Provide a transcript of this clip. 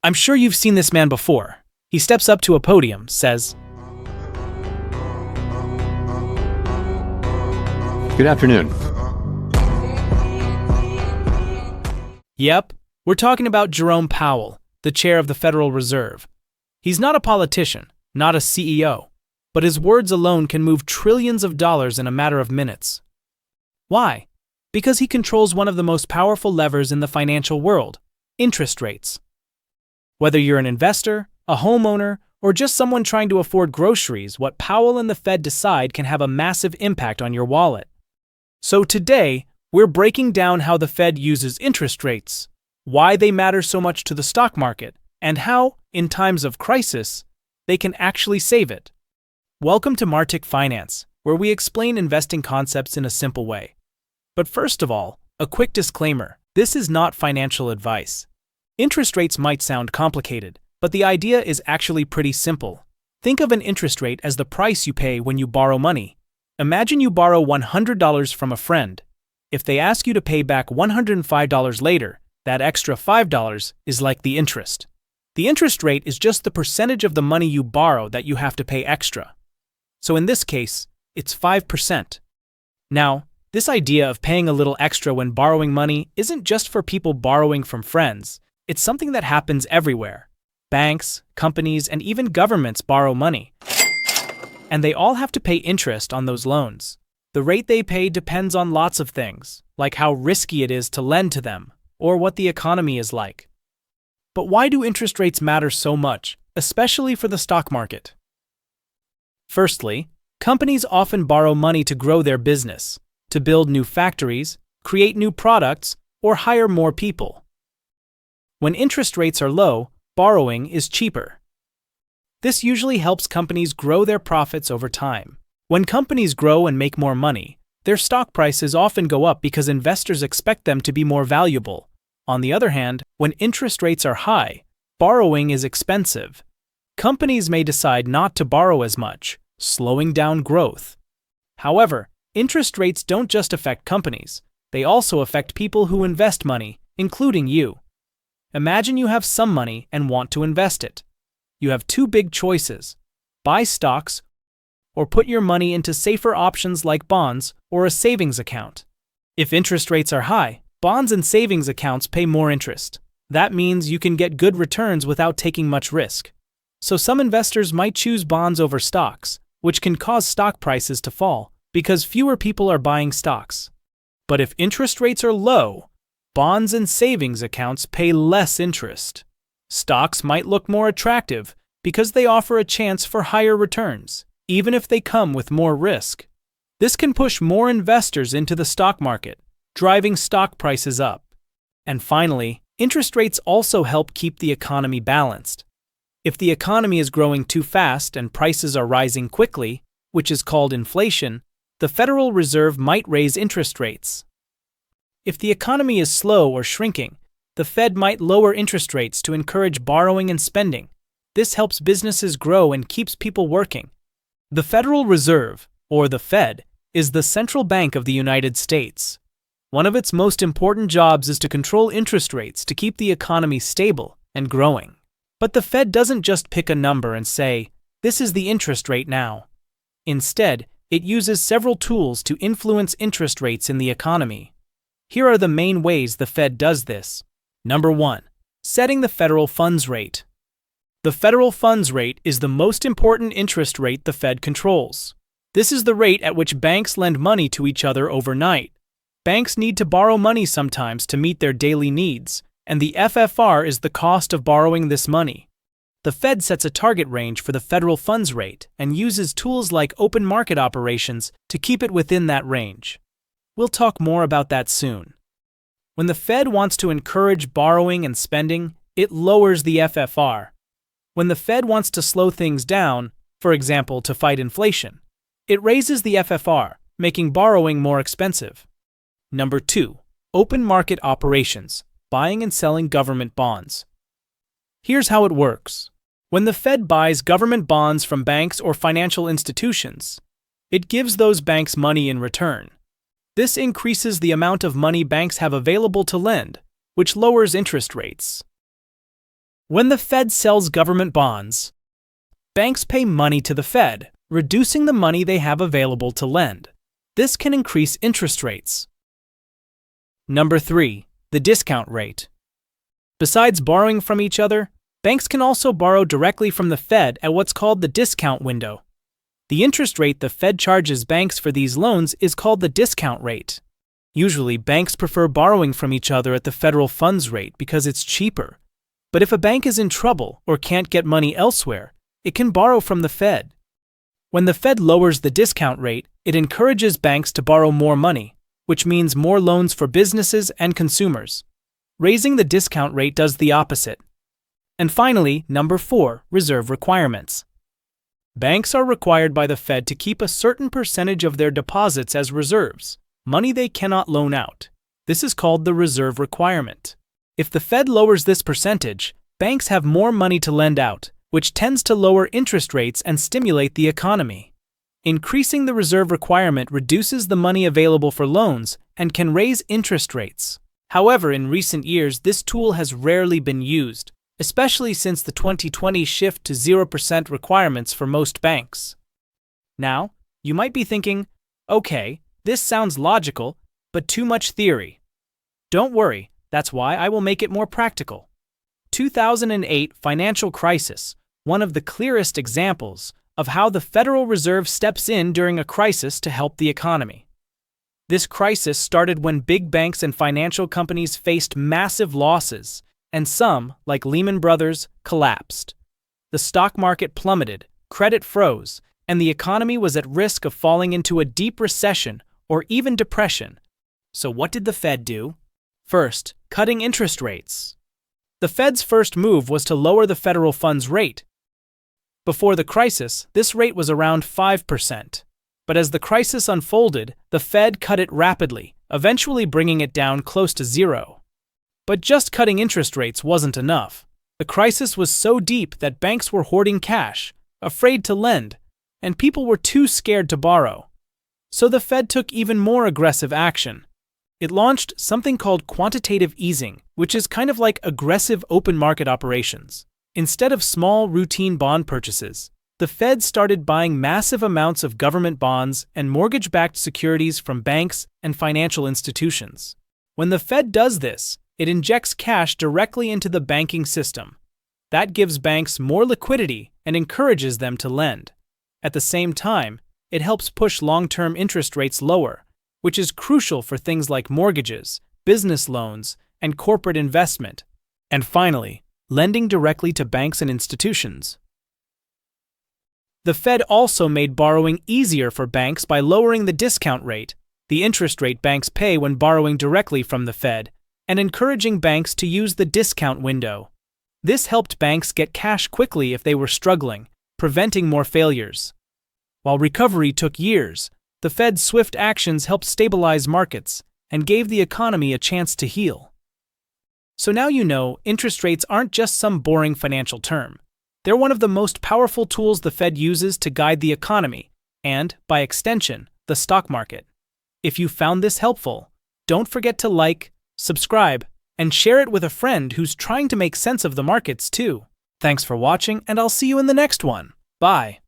I'm sure you've seen this man before. He steps up to a podium, says, "Good afternoon." Yep, we're talking about Jerome Powell, the chair of the Federal Reserve. He's not a politician, not a CEO, but his words alone can move trillions of dollars in a matter of minutes. Why? Because he controls one of the most powerful levers in the financial world, interest rates. Whether you're an investor, a homeowner, or just someone trying to afford groceries, what Powell and the Fed decide can have a massive impact on your wallet. So today, we're breaking down how the Fed uses interest rates, why they matter so much to the stock market, and how, in times of crisis, they can actually save it. Welcome to Martik Finance, where we explain investing concepts in a simple way. But first of all, a quick disclaimer: this is not financial advice. Interest rates might sound complicated, but the idea is actually pretty simple. Think of an interest rate as the price you pay when you borrow money. Imagine you borrow $100 from a friend. If they ask you to pay back $105 later, that extra $5 is like the interest. The interest rate is just the percentage of the money you borrow that you have to pay extra. So in this case, it's 5%. Now, this idea of paying a little extra when borrowing money isn't just for people borrowing from friends. It's something that happens everywhere. Banks, companies, and even governments borrow money. And they all have to pay interest on those loans. The rate they pay depends on lots of things, like how risky it is to lend to them, or what the economy is like. But why do interest rates matter so much, especially for the stock market? Firstly, companies often borrow money to grow their business, to build new factories, create new products, or hire more people. When interest rates are low, borrowing is cheaper. This usually helps companies grow their profits over time. When companies grow and make more money, their stock prices often go up because investors expect them to be more valuable. On the other hand, when interest rates are high, borrowing is expensive. Companies may decide not to borrow as much, slowing down growth. However, interest rates don't just affect companies, they also affect people who invest money, including you. Imagine you have some money and want to invest it. You have two big choices: buy stocks or put your money into safer options like bonds or a savings account. If interest rates are high, bonds and savings accounts pay more interest. That means you can get good returns without taking much risk. So some investors might choose bonds over stocks, which can cause stock prices to fall because fewer people are buying stocks. But if interest rates are low, bonds and savings accounts pay less interest. Stocks might look more attractive because they offer a chance for higher returns, even if they come with more risk. This can push more investors into the stock market, driving stock prices up. And finally, interest rates also help keep the economy balanced. If the economy is growing too fast and prices are rising quickly, which is called inflation, the Federal Reserve might raise interest rates. If the economy is slow or shrinking, the Fed might lower interest rates to encourage borrowing and spending. This helps businesses grow and keeps people working. The Federal Reserve, or the Fed, is the central bank of the United States. One of its most important jobs is to control interest rates to keep the economy stable and growing. But the Fed doesn't just pick a number and say, "This is the interest rate now." Instead, it uses several tools to influence interest rates in the economy. Here are the main ways the Fed does this. Number 1. Setting the federal funds rate. The federal funds rate is the most important interest rate the Fed controls. This is the rate at which banks lend money to each other overnight. Banks need to borrow money sometimes to meet their daily needs, and the FFR is the cost of borrowing this money. The Fed sets a target range for the federal funds rate and uses tools like open market operations to keep it within that range. We'll talk more about that soon. When the Fed wants to encourage borrowing and spending, it lowers the FFR. When the Fed wants to slow things down, for example to fight inflation, it raises the FFR, making borrowing more expensive. Number 2. Open market operations, buying and selling government bonds. Here's how it works. When the Fed buys government bonds from banks or financial institutions, it gives those banks money in return. This increases the amount of money banks have available to lend, which lowers interest rates. When the Fed sells government bonds, banks pay money to the Fed, reducing the money they have available to lend. This can increase interest rates. Number 3. The discount rate. Besides borrowing from each other, banks can also borrow directly from the Fed at what's called the discount window. The interest rate the Fed charges banks for these loans is called the discount rate. Usually, banks prefer borrowing from each other at the federal funds rate because it's cheaper. But if a bank is in trouble or can't get money elsewhere, it can borrow from the Fed. When the Fed lowers the discount rate, it encourages banks to borrow more money, which means more loans for businesses and consumers. Raising the discount rate does the opposite. And finally, number 4, reserve requirements. Banks are required by the Fed to keep a certain percentage of their deposits as reserves, money they cannot loan out. This is called the reserve requirement. If the Fed lowers this percentage, banks have more money to lend out, which tends to lower interest rates and stimulate the economy. Increasing the reserve requirement reduces the money available for loans and can raise interest rates. However, in recent years, this tool has rarely been used, especially since the 2020 shift to 0% requirements for most banks. Now, you might be thinking, okay, this sounds logical, but too much theory. Don't worry, that's why I will make it more practical. 2008 financial crisis, one of the clearest examples of how the Federal Reserve steps in during a crisis to help the economy. This crisis started when big banks and financial companies faced massive losses, and some, like Lehman Brothers, collapsed. The stock market plummeted, credit froze, and the economy was at risk of falling into a deep recession or even depression. So what did the Fed do? First, cutting interest rates. The Fed's first move was to lower the federal funds rate. Before the crisis, this rate was around 5%. But as the crisis unfolded, the Fed cut it rapidly, eventually bringing it down close to 0. But just cutting interest rates wasn't enough. The crisis was so deep that banks were hoarding cash, afraid to lend, and people were too scared to borrow. So the Fed took even more aggressive action. It launched something called quantitative easing, which is kind of like aggressive open market operations. Instead of small, routine bond purchases, the Fed started buying massive amounts of government bonds and mortgage-backed securities from banks and financial institutions. When the Fed does this, it injects cash directly into the banking system. That gives banks more liquidity and encourages them to lend. At the same time, it helps push long-term interest rates lower, which is crucial for things like mortgages, business loans, and corporate investment. And finally, lending directly to banks and institutions. The Fed also made borrowing easier for banks by lowering the discount rate, the interest rate banks pay when borrowing directly from the Fed, and encouraging banks to use the discount window. This helped banks get cash quickly if they were struggling, preventing more failures. While recovery took years, the Fed's swift actions helped stabilize markets and gave the economy a chance to heal. So now you know interest rates aren't just some boring financial term. They're one of the most powerful tools the Fed uses to guide the economy and, by extension, the stock market. If you found this helpful, don't forget to like, subscribe, and share it with a friend who's trying to make sense of the markets too. Thanks for watching, and I'll see you in the next one. Bye.